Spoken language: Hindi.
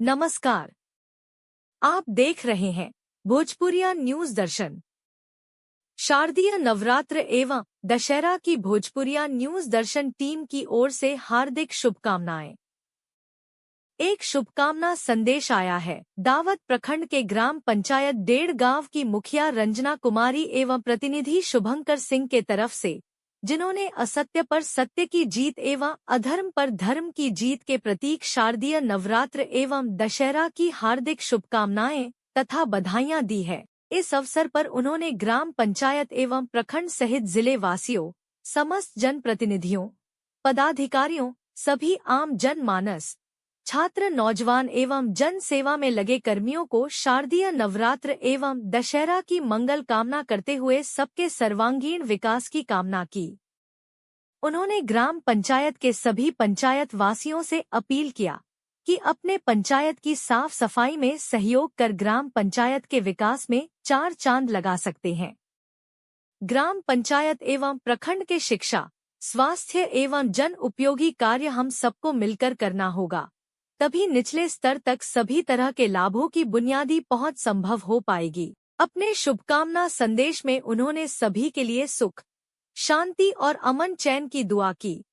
नमस्कार। आप देख रहे हैं भोजपुरिया न्यूज दर्शन। शारदीय नवरात्र एवं दशहरा की भोजपुरिया न्यूज दर्शन टीम की ओर से हार्दिक शुभकामनाएं। एक शुभकामना संदेश आया है। दावत प्रखंड के ग्राम पंचायत डेढ़ गांव की मुखिया रंजना कुमारी एवं प्रतिनिधि शुभंकर सिंह के तरफ से, जिन्होंने असत्य पर सत्य की जीत एवं अधर्म पर धर्म की जीत के प्रतीक शारदीय नवरात्र एवं दशहरा की हार्दिक शुभकामनाएं तथा बधाइयां दी है। इस अवसर पर उन्होंने ग्राम पंचायत एवं प्रखंड सहित जिले वासियों, समस्त जनप्रतिनिधियों, पदाधिकारियों, सभी आम जनमानस, छात्र, नौजवान एवं जन सेवा में लगे कर्मियों को शारदीय नवरात्र एवं दशहरा की मंगल कामना करते हुए सबके सर्वांगीण विकास की कामना की। उन्होंने ग्राम पंचायत के सभी पंचायत वासियों से अपील किया कि अपने पंचायत की साफ सफाई में सहयोग कर ग्राम पंचायत के विकास में चार चांद लगा सकते हैं। ग्राम पंचायत एवं प्रखंड के शिक्षा, स्वास्थ्य एवं जन उपयोगी कार्य हम सबको मिलकर करना होगा, तभी निचले स्तर तक सभी तरह के लाभों की बुनियादी पहुंच संभव हो पाएगी। अपने शुभकामना संदेश में उन्होंने सभी के लिए सुख, शांति और अमन चैन की दुआ की।